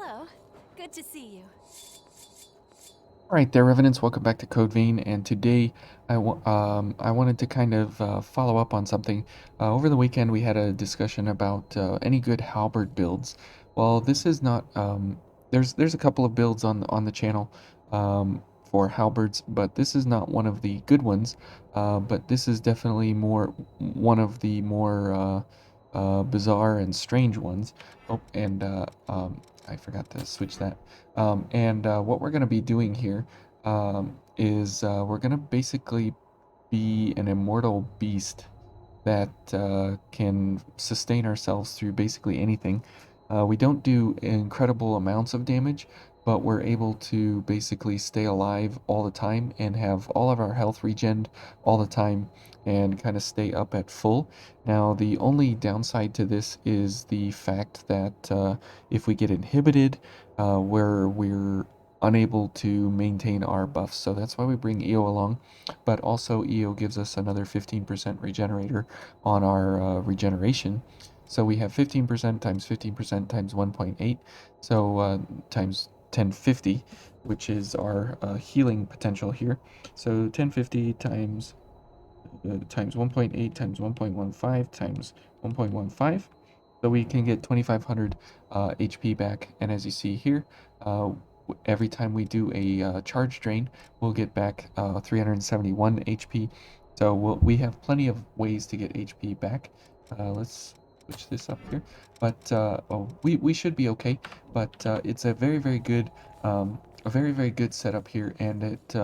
Hello. Good to see you. Alright there, Revenants, welcome back to Code Vein, and today I wanted to kind of follow up on something. Over the weekend we had a discussion about any good halberd builds. Well, this is not, there's a couple of builds on the channel for halberds, but this is not one of the good ones, but this is definitely one of the more bizarre and strange ones. Oh, and I forgot to switch that. And what we're going to be doing here is we're going to basically be an immortal beast that can sustain ourselves through basically anything. We don't do incredible amounts of damage, but we're able to basically stay alive all the time and have all of our health regened all the time and kind of stay up at full. Now, the only downside to this is the fact that if we get inhibited, where we're unable to maintain our buffs. So that's why we bring EO along, but also EO gives us another 15% regenerator on our regeneration. So we have 15% times 15% times 1.8, so times 1050, which is our healing potential here. So 1050 times 1.8 times 1.15 times 1.15. So we can get 2500 HP back, and as you see here, every time we do a charge drain, we'll get back 371 HP. So we have plenty of ways to get HP back. Let's switch this up here. But oh, we should be okay. But it's a very good setup here, and it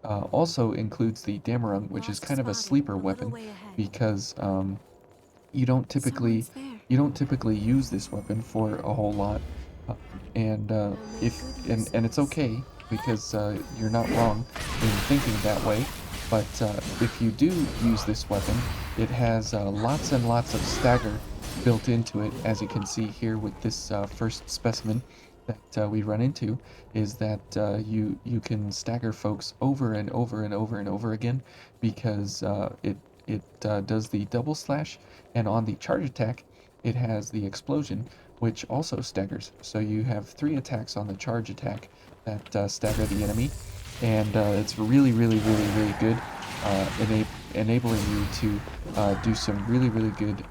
also includes the Dammerung, which is Lost kind of a spotted, sleeper a little weapon way ahead. because you don't typically Someone's there. you don't typically use this weapon for a whole lot, and We'll make if good use and of it's this. okay because you're not wrong in thinking that way. But if you do use this weapon, it has lots and lots of stagger built into it, as you can see here with this first specimen that we run into, is that you can stagger folks over and over and over and over again because it does the double slash, and on the charge attack, it has the explosion, which also staggers. So you have 3 attacks on the charge attack that stagger the enemy, and it's really good, enabling you to do some really good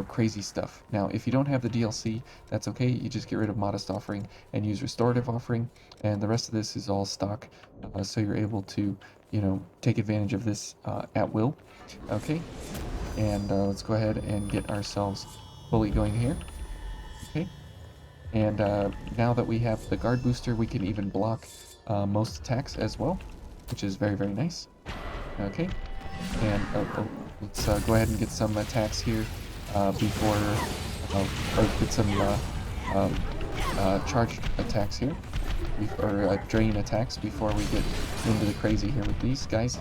crazy stuff. Now, if you don't have the DLC, that's okay. You just get rid of Modest Offering and use Restorative Offering, and the rest of this is all stock, so you're able to, take advantage of this at will. Okay, and let's go ahead and get ourselves fully going here. Okay, and now that we have the guard booster, we can even block most attacks as well, which is very nice. Okay, and let's go ahead and get some attacks here before, or get some charge attacks here, or drain attacks before we get into the crazy here with these guys.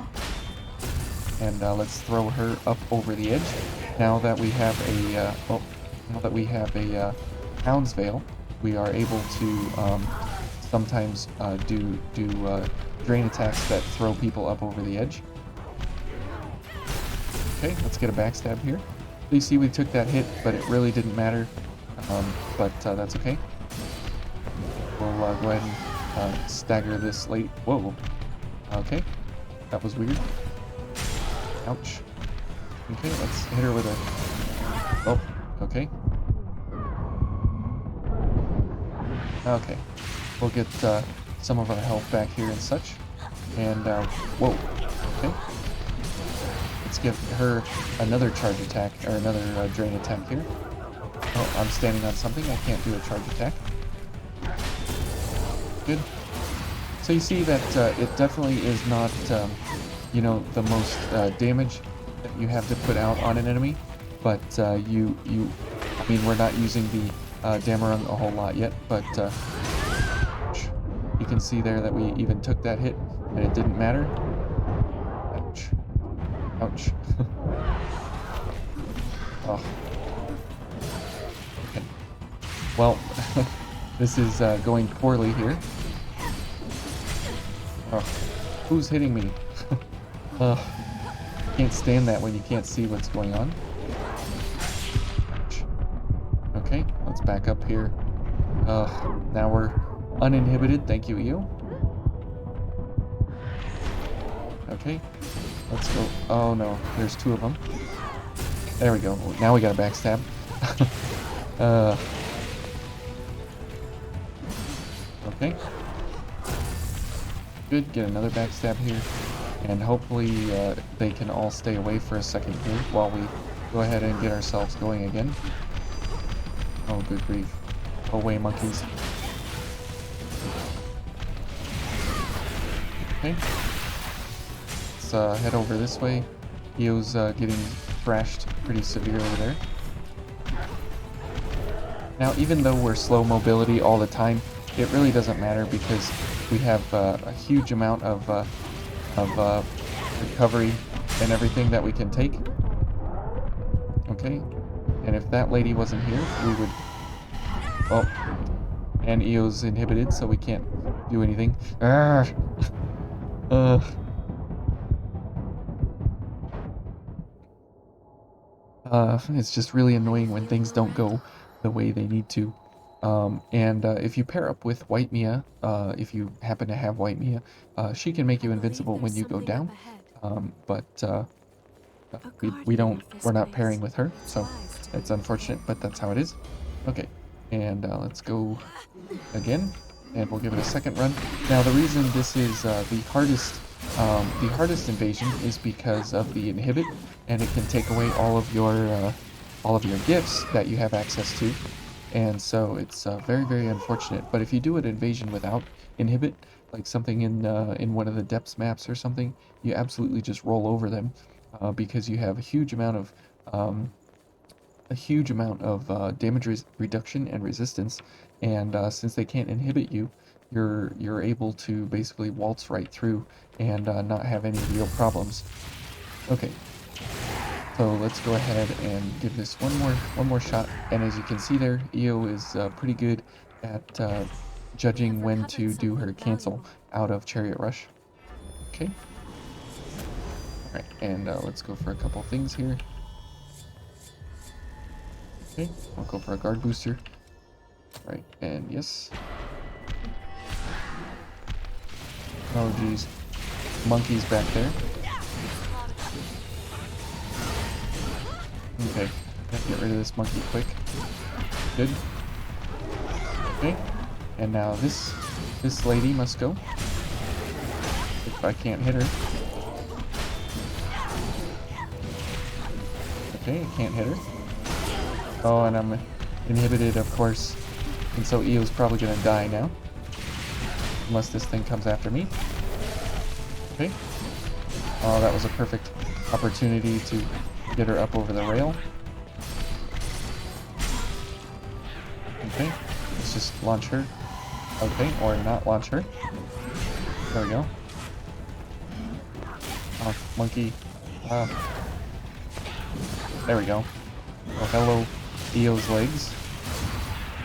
And let's throw her up over the edge. Now that we have a Hound's Veil, we are able to sometimes do drain attacks that throw people up over the edge. Okay, let's get a backstab here. You see we took that hit, but it really didn't matter. But that's okay. We'll go ahead and stagger this late. Whoa. Okay, that was weird. Ouch. Okay, let's hit her with a... Oh, okay. Okay. We'll get some of our health back here and such. And, whoa. Okay. Let's give her another charge attack, or another drain attack here. Oh, I'm standing on something. I can't do a charge attack. Good. So you see that it definitely is not, the most damage that you have to put out on an enemy, but I mean, we're not using the Dammerung a whole lot yet, but you can see there that we even took that hit, and it didn't matter. Ouch. Ouch. Oh. Okay. Well, this is going poorly here. Oh, who's hitting me? Can't stand that when you can't see what's going on. Okay, let's back up here Now we're uninhibited. Thank you, Eo. Okay, let's go. Oh no, there's two of them. There we go. Now we got a backstab. uh, okay. Good, get another backstab here. And hopefully they can all stay away for a second here while we go ahead and get ourselves going again. Oh, good grief. Go away, monkeys. Okay. Let's head over this way. Eo's getting thrashed pretty severely there. Now, even though we're slow mobility all the time, it really doesn't matter because we have a huge amount of recovery and everything that we can take. Okay. And if that lady wasn't here, we would... Oh. And Eo's inhibited, so we can't do anything. It's just really annoying when things don't go the way they need to. If you pair up with White Mia, if you happen to have White Mia, she can make you invincible when you go down. We're not pairing with her, so it's unfortunate, but that's how it is. Okay, and let's go again, and we'll give it a second run. Now, the reason this is the hardest invasion is because of the inhibit, and it can take away all of your gifts that you have access to, and so it's very, very unfortunate. But if you do an invasion without inhibit, like something in one of the depths maps or something, you absolutely just roll over them because you have a huge amount of damage reduction and resistance, and since they can't inhibit you, you're able to basically waltz right through and not have any real problems. Okay, so let's go ahead and give this one more shot. And as you can see there, Eo is pretty good at judging when to do her cancel out of Chariot Rush. Okay. All right, and let's go for a couple things here. Okay, I'll go for a guard booster. Right, and yes. Oh geez, monkeys back there. Okay, gotta get rid of this monkey quick. Good. Okay, and now this lady must go. If I can't hit her. Okay, I can't hit her. Oh, and I'm inhibited, of course. And so Eo's probably gonna die now. Unless this thing comes after me. Okay. Oh, that was a perfect opportunity to get her up over the rail. Okay. Let's just launch her. Okay, or not launch her. There we go. Oh, monkey. There we go. Oh, hello, Eo's legs.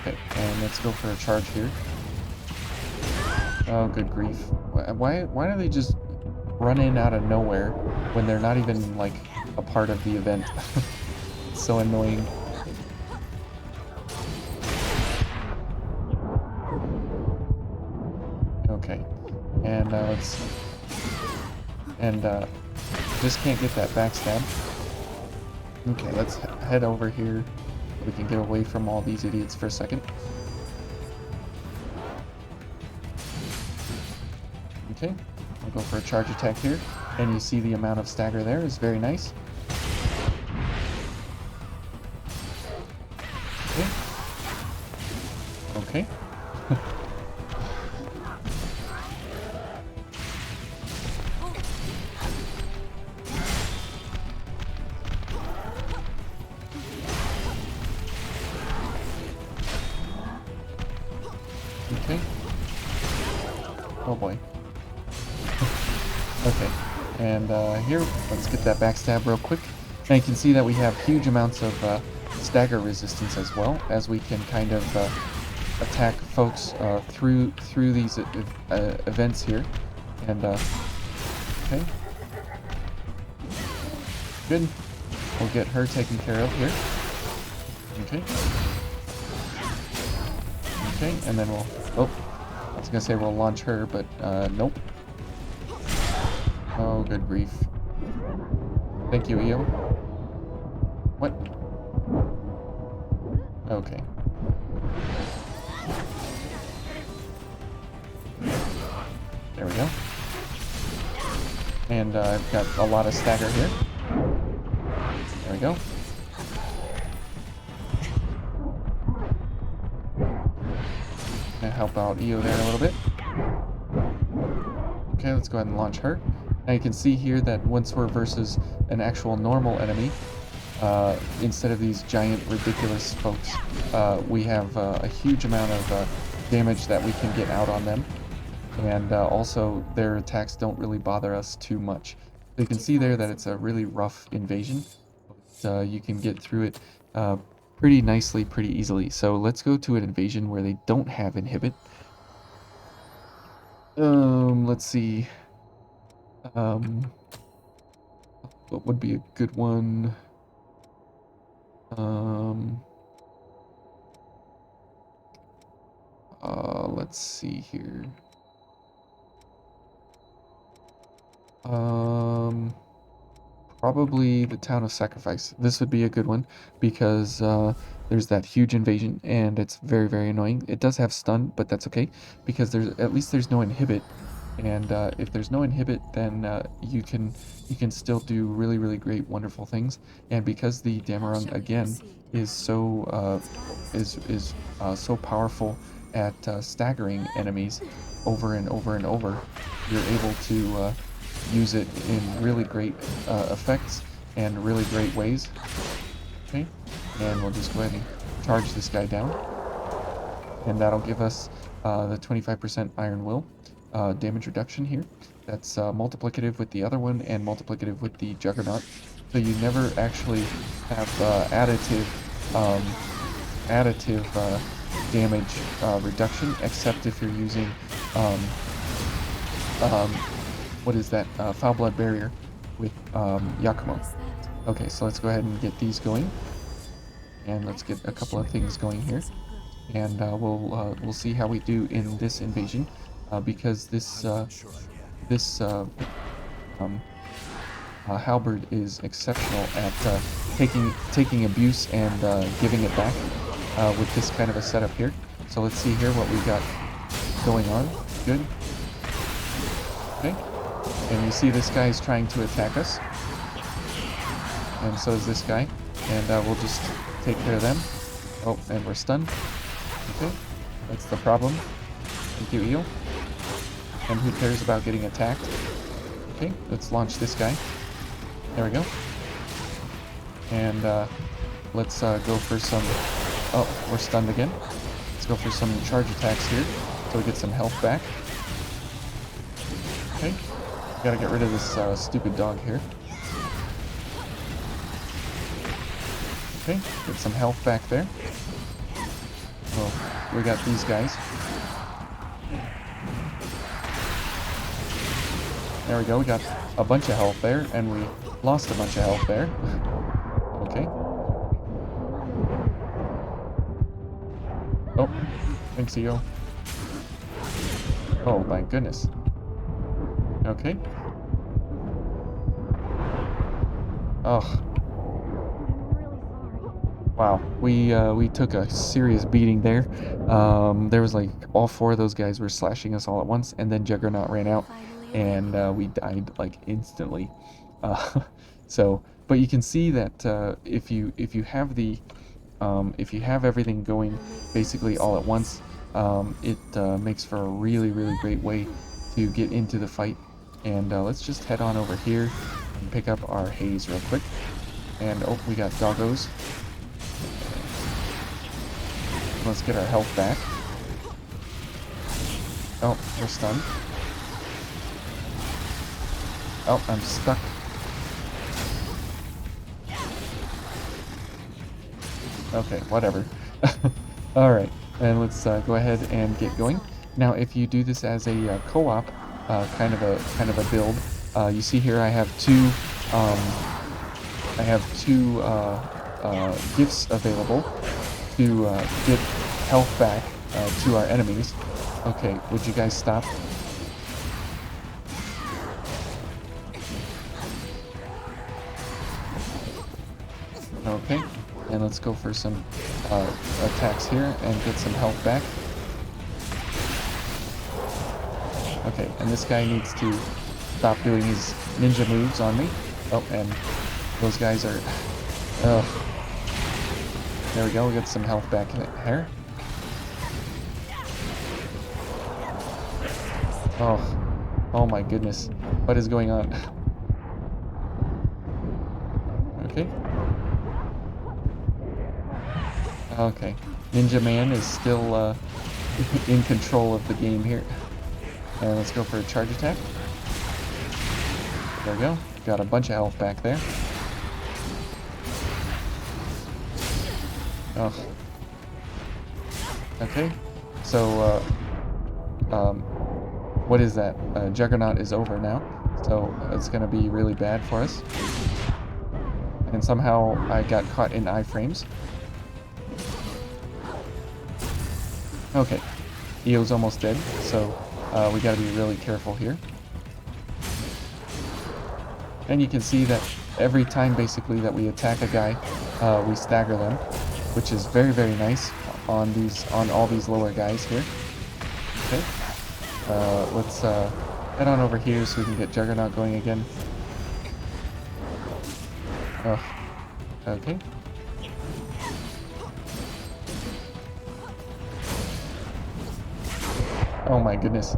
Okay, and let's go for a charge here. Oh, good grief. Why do they just run in out of nowhere when they're not even, like, a part of the event? It's so annoying. Okay, and let's... And, just can't get that backstab. Okay, let's head over here so we can get away from all these idiots for a second. Okay, I'll go for a charge attack here, and you see the amount of stagger there is very nice. Okay. Okay. Okay. Oh boy. Okay, and here, let's get that backstab real quick. Now you can see that we have huge amounts of stagger resistance as well, as we can kind of attack folks through these events here. And okay, good. We'll get her taken care of here. Okay. Okay, and then we'll... Oh, I was gonna say we'll launch her, but nope. Oh, good grief. Thank you, Eo. What? Okay. There we go. And I've got a lot of stagger here. There we go. Gonna help out Eo there a little bit. Okay, let's go ahead and launch her. Now you can see here that once we're versus an actual normal enemy, instead of these giant ridiculous folks, we have a huge amount of damage that we can get out on them. And also their attacks don't really bother us too much. So you can see there that it's a really rough invasion. But, you can get through it pretty nicely, pretty easily. So let's go to an invasion where they don't have inhibit. Let's see. What would be a good one? Let's see here. Probably the Town of Sacrifice. This would be a good one because there's that huge invasion and it's very, very annoying. It does have stun, but that's okay because at least there's no inhibit. And if there's no inhibit, then you can still do really, really great, wonderful things. And because the Dammerung again is so so powerful at staggering enemies over and over and over, you're able to use it in really great effects and really great ways. Okay, and we'll just go ahead and charge this guy down, and that'll give us the 25% Iron Will damage reduction here. That's multiplicative with the other one and multiplicative with the Juggernaut. So you never actually have additive damage reduction, except if you're using what is that? Foul Blood Barrier with Yakumo. Okay, so let's go ahead and get these going, and let's get a couple of things going here, and we'll see how we do in this invasion, because this halberd is exceptional at taking abuse and giving it back with this kind of a setup here. So let's see here what we got going on. Good. Okay. And you see this guy is trying to attack us. And so is this guy. And we'll just take care of them. Oh, and we're stunned. Okay. That's the problem. Thank you, Eel. And who cares about getting attacked? Okay, let's launch this guy. There we go. And let's go for some... Oh, we're stunned again. Let's go for some charge attacks here so we get some health back. Okay. Gotta get rid of this stupid dog here. Okay, get some health back there. Well, we got these guys. There we go, we got a bunch of health there, and we lost a bunch of health there. Okay. Oh, thanks, EO. Oh my goodness. Okay. Oh. Wow, we took a serious beating there. There was like all four of those guys were slashing us all at once, and then Juggernaut ran out, and we died like instantly. So, but you can see that if you have the if you have everything going basically all at once, it makes for a really, really great way to get into the fight. And let's just head on over here and pick up our haze real quick. And oh, we got doggos. Let's get our health back. Oh, we're stunned. Oh, I'm stuck. Okay, whatever. Alright, and let's go ahead and get going. Now, if you do this as a co-op kind of a build, you see here I have two gifts available to get health back to our enemies. Okay, would you guys stop? Okay, and let's go for some attacks here and get some health back. Okay, and this guy needs to stop doing his ninja moves on me. Oh, and those guys are... Ugh. There we go, we got some health back in here. Oh, oh my goodness. What is going on? Okay. Okay. Ninja Man is still in control of the game here. And let's go for a charge attack. There we go. Got a bunch of health back there. Oh. Okay. So, what is that? Juggernaut is over now. So, it's gonna be really bad for us. And somehow I got caught in iframes. Okay. Eo's almost dead, so we gotta be really careful here. And you can see that every time basically that we attack a guy, we stagger them, which is very, very nice on all these lower guys here. Okay. Let's head on over here so we can get Juggernaut going again. Okay. Oh my goodness.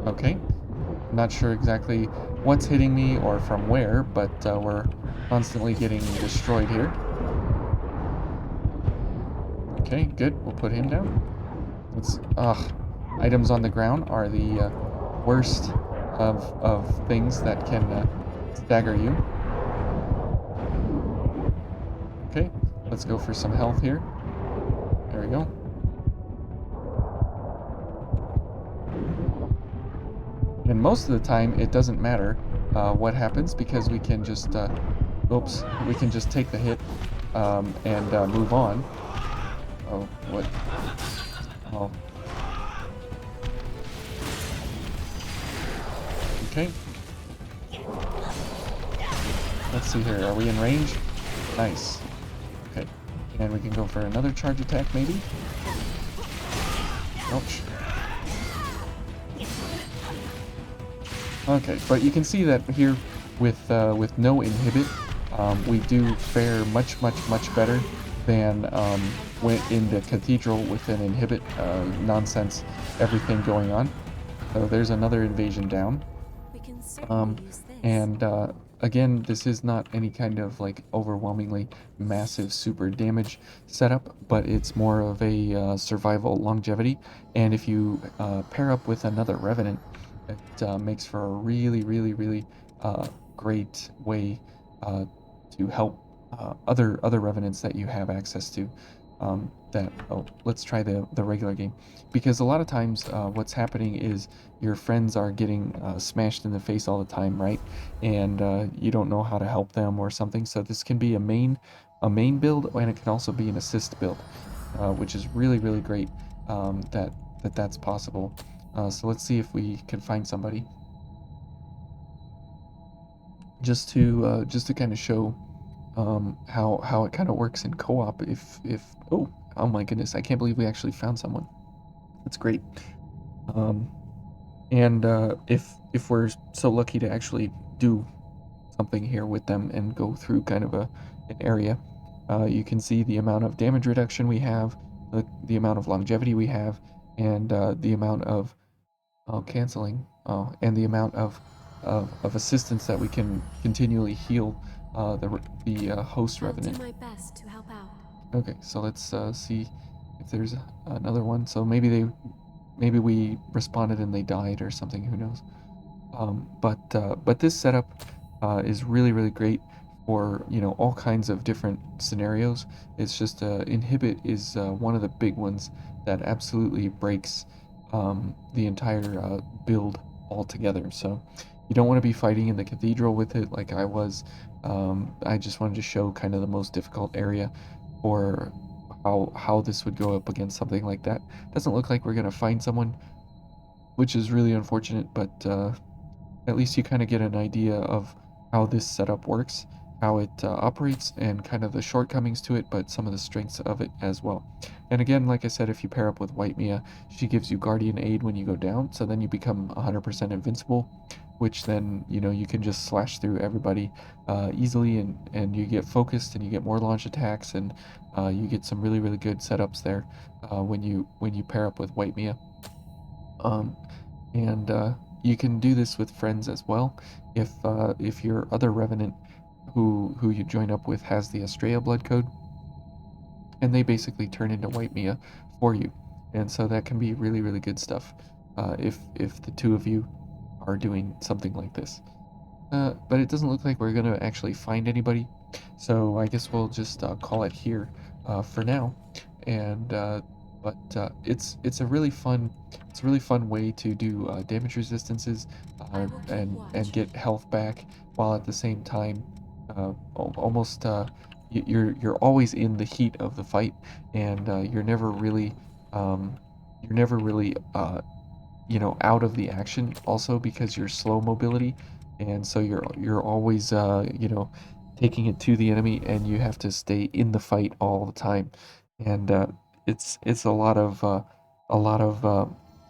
Okay. Not sure exactly what's hitting me or from where, but we're constantly getting destroyed here. Okay, good. We'll put him down. Let's... items on the ground are the worst of things that can stagger you. Okay, let's go for some health here. There we go. And most of the time, it doesn't matter what happens because we can just, we can just take the hit and move on. Oh, what? Oh. Okay. Let's see here. Are we in range? Nice. Okay. And we can go for another charge attack, maybe? Ouch. Okay, but you can see that here with no inhibit, we do fare much better than when in the Cathedral with an inhibit nonsense, everything going on. So there's another invasion down. We can certainly use this. And again, this is not any kind of like overwhelmingly massive super damage setup, but it's more of a survival longevity. And if you pair up with another Revenant, it makes for a really great way to help other Revenants that you have access to. Let's try the regular game, because a lot of times what's happening is your friends are getting smashed in the face all the time, right? And you don't know how to help them or something. So this can be a main build, and it can also be an assist build, which is really great that's possible. So let's see if we can find somebody just to kind of show how it kind of works in co-op. If oh my goodness, I can't believe we actually found someone. That's great. And if we're so lucky to actually do something here with them and go through kind of an area, you can see the amount of damage reduction we have, the amount of longevity we have, and the amount of canceling, and the amount of assistance that we can continually heal the host Revenant. I'll do my best to help out. Okay, so let's see if there's another one. So maybe we responded and they died or something. Who knows? But this setup is really great for all kinds of different scenarios. It's just inhibit is one of the big ones that absolutely breaks the entire build altogether. So you don't want to be fighting in the Cathedral with it like I was. I just wanted to show kind of the most difficult area. for how this would go up against something like that. Doesn't look like we're gonna find someone, which is really unfortunate, but at least you kind of get an idea of how this setup works, how it operates, and kind of the shortcomings to it, but some of the strengths of it as well. And again, like I said, if you pair up with White Mia, she gives you Guardian Aid when you go down, so then you become 100% invincible, which then, you know, you can just slash through everybody easily, and you get focused, and you get more launch attacks, and you get some really, really good setups there when you pair up with White Mia. Um, and you can do this with friends as well. If your other revenant who you join up with has the Estrella blood code, and they basically turn into White Mia for you, and so that can be really, really good stuff. If the two of you are doing something like this. But it doesn't look like we're gonna actually find anybody, so I guess we'll just call it here for now. And it's a really fun way to do damage resistances I will keep and watch. get health back while at the same time almost you're always in the heat of the fight, and um, you're never really you know, out of the action also because you're slow mobility, and so you're always you know, taking it to the enemy, and you have to stay in the fight all the time. And it's a lot of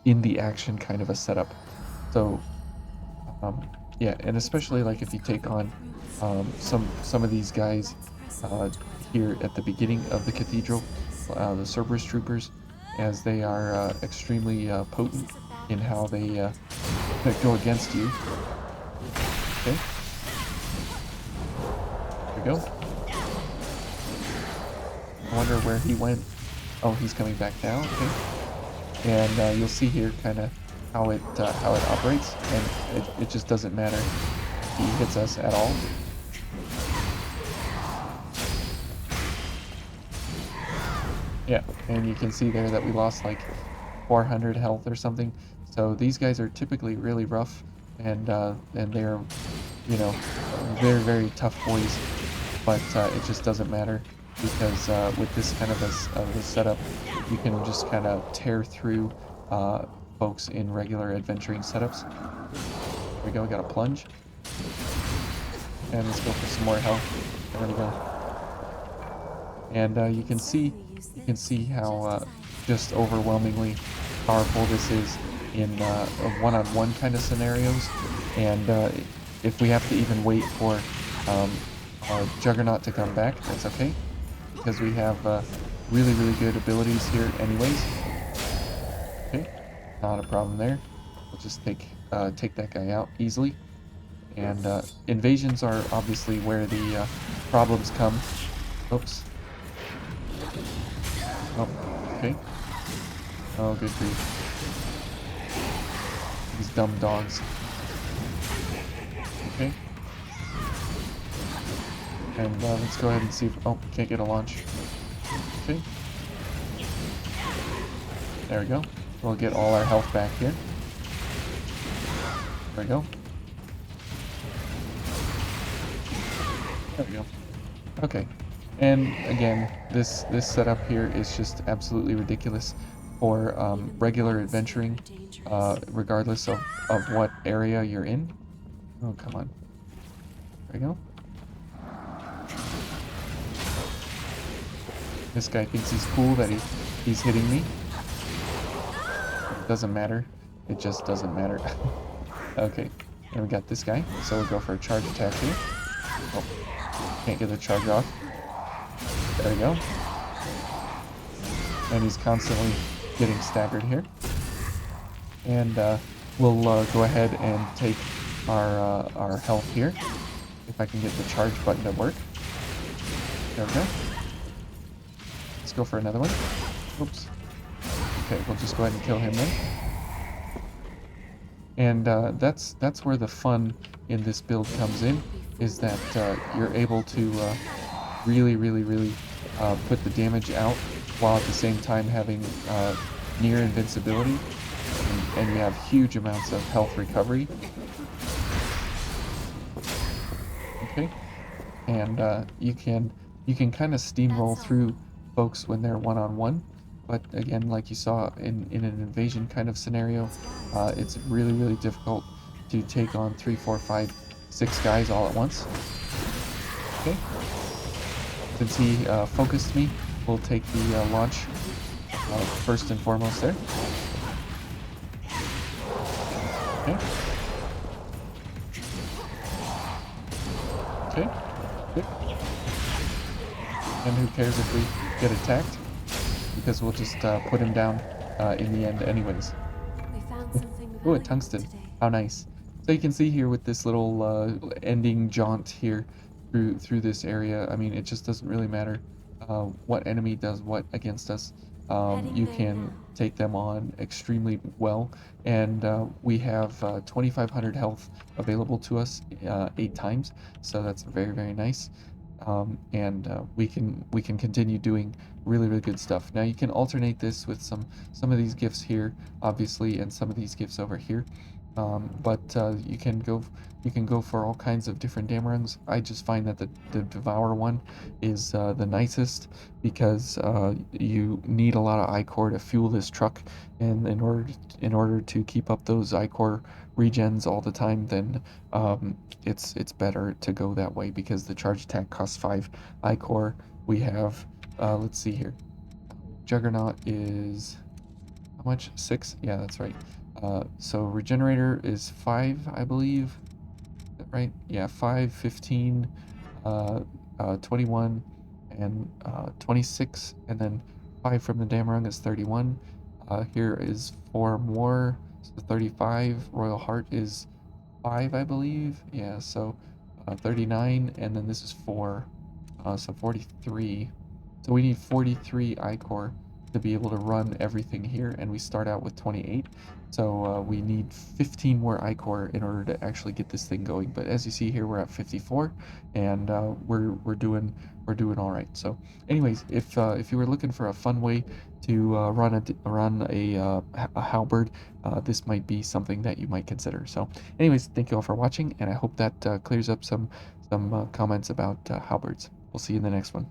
in the action kind of a setup. So um, yeah, and especially like if you take on some of these guys Let's press on uh, towards our here goal. at the beginning of the cathedral, the Cerberus troopers, as they are extremely This potent is a bad in place how to they fight. go against you. Okay, there we go. I wonder where he went. Oh, he's coming back now. Okay, and you'll see here kind of how it operates, and it just doesn't matter if he hits us at all. Yeah, and you can see there that we lost like 400 health or something. So these guys are typically really rough, and they're, you know, very, very tough boys. But it just doesn't matter because with this kind of a setup, you can just kind of tear through uh, folks in regular adventuring setups. There we go. Got a plunge, and let's go for some more health. There we go. And We can certainly use you can this. see how Just as I just overwhelmingly powerful this is in one-on-one kind of scenarios. And if we have to even wait for um, our Juggernaut to come back, that's okay, because we have really, really good abilities here anyways. Okay, not a problem there. We'll just take that guy out easily. And invasions are obviously where the problems come. Oops. Oh, okay. Oh, good grief. These dumb dogs. Okay. And let's go ahead and see if... Oh, can't get a launch. Okay. There we go. We'll get all our health back here. There we go. There we go. Okay. And again, this setup here is just absolutely ridiculous for even the regular monsters adventuring, are dangerous. regardless of what area you're in. Oh, come on. There we go. This guy thinks he's cool that he's hitting me. It doesn't matter. It just doesn't matter. Okay. And we got this guy. So we'll go for a charge attack here. Oh, can't get the charge off. There we go. And he's constantly getting staggered here. And we'll go ahead and take our health here. If I can get the charge button to work. There we go. Let's go for another one. Oops. Okay, we'll just go ahead and kill him then. And that's where the fun in this build comes in, is that you're able to really, really, really put the damage out while at the same time having near invincibility, and you have huge amounts of health recovery. Okay, and you can kind of steamroll That's all. through folks when they're one-on-one, but again, like you saw in an invasion kind of scenario, Disguised. it's really, really difficult to take on 3, 4, 5, 6 guys all at once. Okay, since he focused me, we'll take the launch first and foremost there. Okay, okay, good. And who cares if we get attacked? Because we'll just put him down in the end anyways. We found something Oh, a valuable tungsten. today. How nice. So you can see here with this little ending jaunt here through this area. I mean, it just doesn't really matter what enemy does what against us. Heading You there can now. take them on extremely well, and we have 2,500 health available to us 8 times. So that's very, very nice. And we can continue doing really, really good stuff. Now you can alternate this with some of these gifts here, obviously, and some of these gifts over here. But you can go for all kinds of different Dammerungs. I just find that the Devour one is the nicest because you need a lot of ichor to fuel this truck, and in order to keep up those ichor regens all the time, then it's better to go that way because the charge attack costs 5 ichor. We have let's see here. Juggernaut is how much? 6? Yeah, that's right. So regenerator is 5, I believe. Is that right? Yeah, 5, 15, uh, 21, and 26, and then 5 from the Dammerung is 31. Here is 4 more, so 35. Royal Heart is 5, I believe. Yeah, so 39, and then this is 4, so 43. So we need 43 ichor to be able to run everything here, and we start out with 28. So we need 15 more ichor in order to actually get this thing going. But as you see here, we're at 54, and we're doing all right. So, anyways, if you were looking for a fun way to run a halberd, this might be something that you might consider. So, anyways, thank you all for watching, and I hope that clears up some comments about halberds. We'll see you in the next one.